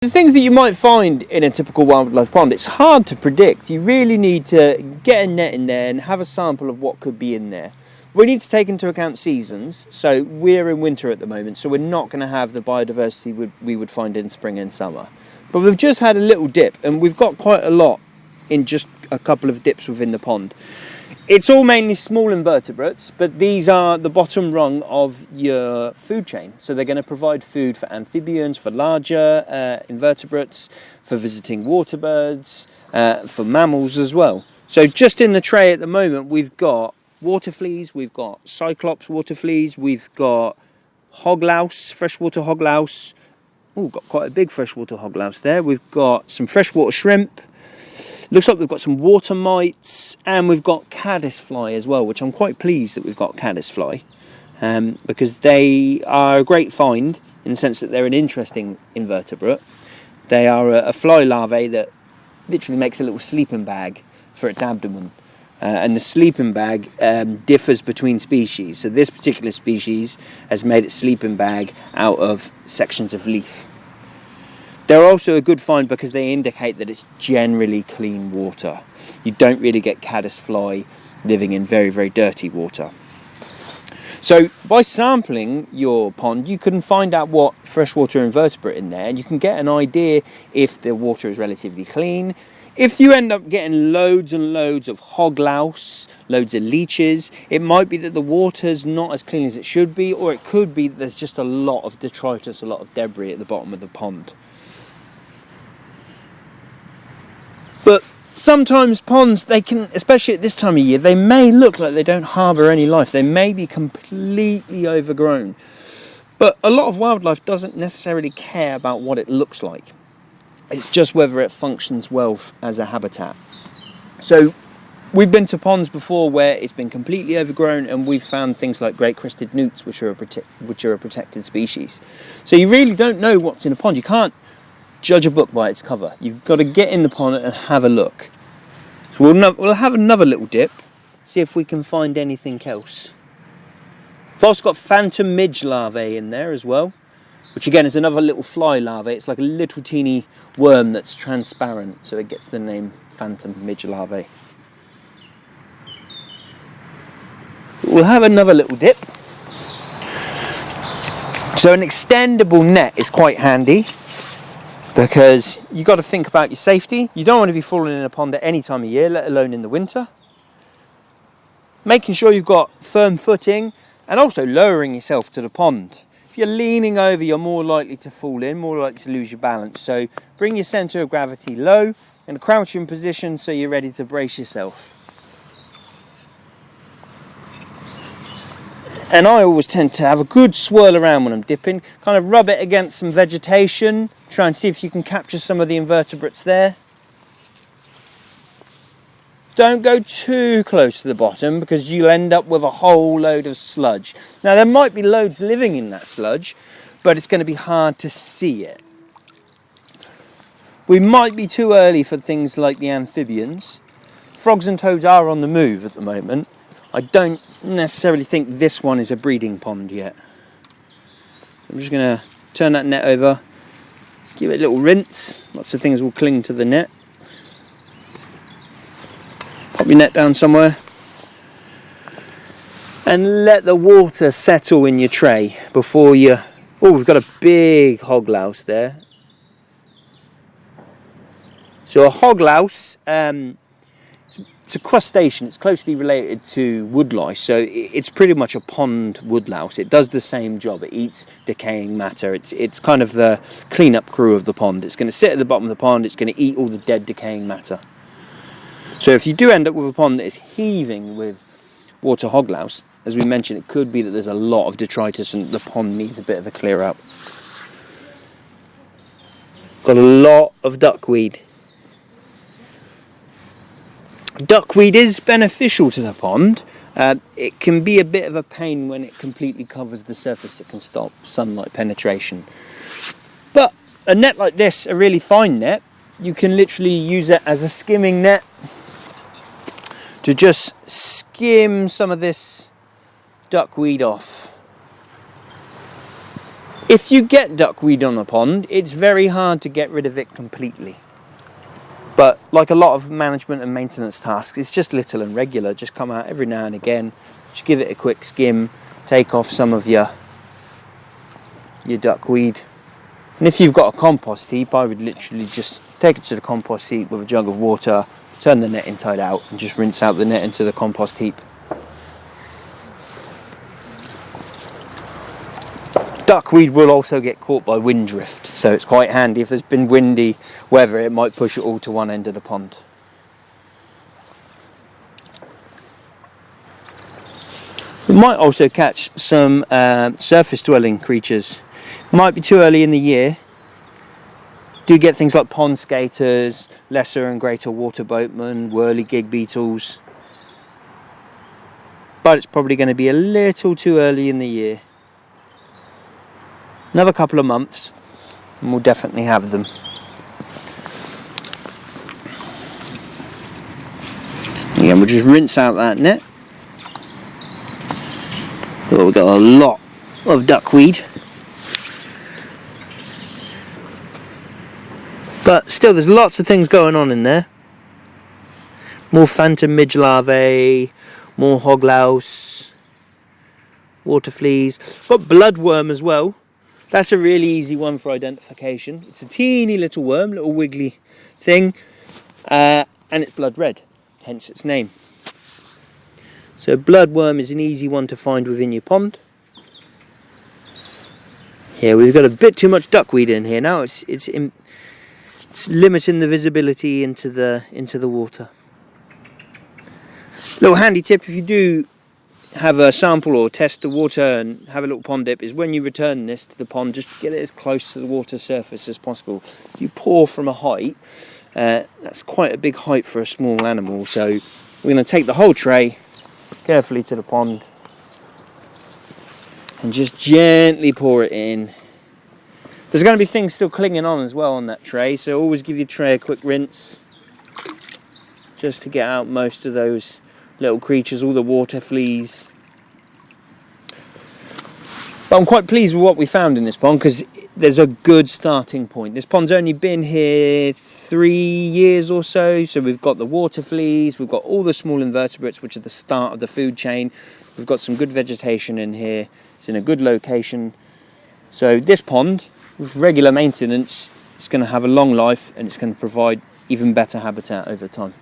The things that you might find in a typical wildlife pond, it's hard to predict. You really need to get a net in there and have a sample of what could be in there. We need to take into account seasons, so we're in winter at the moment, so we're not going to have the biodiversity we would find in spring and summer. But we've just had a little dip, and we've got quite a lot in just a couple of dips within the pond. It's all mainly small invertebrates, but these are the bottom rung of your food chain. So they're going to provide food for amphibians, for larger invertebrates, for visiting water birds, for mammals as well. So just in the tray at the moment, we've got water fleas, we've got cyclops water fleas, we've got hog louse, freshwater hog louse. Oh, got quite a big freshwater hog louse there. We've got some freshwater shrimp. Looks like we've got some water mites, and we've got caddisfly as well, which I'm quite pleased that we've got caddisfly, because they are a great find in the sense that they're an interesting invertebrate. They are a fly larvae that literally makes a little sleeping bag for its abdomen. And the sleeping bag differs between species. So this particular species has made its sleeping bag out of sections of leaf. They're also a good find because they indicate that it's generally clean water. You don't really get caddisfly living in very, very dirty water. So by sampling your pond, you can find out what freshwater invertebrate in there, and you can get an idea if the water is relatively clean. If you end up getting loads and loads of hog louse, loads of leeches, it might be that the water's not as clean as it should be, or it could be that there's just a lot of detritus, a lot of debris at the bottom of the pond. But sometimes ponds, they can, especially at this time of year, they may look like they don't harbour any life. They may be completely overgrown. But a lot of wildlife doesn't necessarily care about what it looks like. It's just whether it functions well as a habitat. So we've been to ponds before where it's been completely overgrown, and we've found things like great crested newts, which are a protected species. So you really don't know what's in a pond. You can't judge a book by its cover. You've got to get in the pond and have a look. So we'll have another little dip, see if we can find anything else. We've also got phantom midge larvae in there as well, which again is another little fly larvae. It's like a little teeny worm that's transparent, so it gets the name phantom midge larvae. We'll have another little dip. So an extendable net is quite handy, because you've got to think about your safety. You don't want to be falling in a pond at any time of year, let alone in the winter. Making sure you've got firm footing, and also lowering yourself to the pond. If you're leaning over, you're more likely to fall in, more likely to lose your balance. So bring your centre of gravity low in a crouching position so you're ready to brace yourself. And I always tend to have a good swirl around when I'm dipping, kind of rub it against some vegetation, try and see if you can capture some of the invertebrates there. Don't go too close to the bottom because you'll end up with a whole load of sludge. Now there might be loads living in that sludge, but it's going to be hard to see it. We might be too early for things like the amphibians. Frogs and toads are on the move at the moment. I don't necessarily think this one is a breeding pond yet. I'm just going to turn that net over, give it a little rinse. Lots of things will cling to the net. Pop your net down somewhere and let the water settle in your tray before you... Oh, we've got a big hog louse there. So a hog louse, it's a crustacean. It's closely related to woodlice, so it's pretty much a pond woodlouse. It does the same job. It eats decaying matter. It's kind of the cleanup crew of the pond. It's going to sit at the bottom of the pond. It's going to eat all the dead decaying matter. So if you do end up with a pond that is heaving with water hog louse, as we mentioned, it could be that there's a lot of detritus and the pond needs a bit of a clear out. Got a lot of duckweed. Duckweed is beneficial to the pond. It can be a bit of a pain when it completely covers the surface. It can stop sunlight penetration. But a net like this, a really fine net, you can literally use it as a skimming net to just skim some of this duckweed off. If you get duckweed on a pond, it's very hard to get rid of it completely. But like a lot of management and maintenance tasks, it's just little and regular. Just come out every now and again, just give it a quick skim, take off some of your duckweed. And if you've got a compost heap, I would literally just take it to the compost heap with a jug of water, turn the net inside out and just rinse out the net into the compost heap. Duckweed will also get caught by wind drift, so it's quite handy. If there's been windy weather, it might push it all to one end of the pond. We might also catch some surface dwelling creatures. Might be too early in the year. Do get things like pond skaters, lesser and greater water boatmen, whirligig beetles. But it's probably going to be a little too early in the year. Another couple of months and we'll definitely have them. Again, we'll just rinse out that net. Oh, we've got a lot of duckweed. But still, there's lots of things going on in there. More phantom midge larvae, more hog louse, water fleas. Got bloodworm as well. That's a really easy one for identification. It's a teeny little worm, little wiggly thing, and it's blood red, hence its name. So bloodworm is an easy one to find within your pond. Here we've got a bit too much duckweed in here now. It's limiting the visibility into the water. Little handy tip: if you do have a sample or test the water and have a little pond dip, is when you return this to the pond, just get it as close to the water surface as possible. If you pour from a height, that's quite a big height for a small animal, so we're going to take the whole tray carefully to the pond and just gently pour it in. There's going to be things still clinging on as well on that tray, so always give your tray a quick rinse just to get out most of those little creatures, all the water fleas. But I'm quite pleased with what we found in this pond because there's a good starting point. This pond's only been here 3 years or so, so we've got the water fleas, we've got all the small invertebrates, which are the start of the food chain. We've got some good vegetation in here. It's in a good location. So this pond, with regular maintenance, it's going to have a long life and it's going to provide even better habitat over time.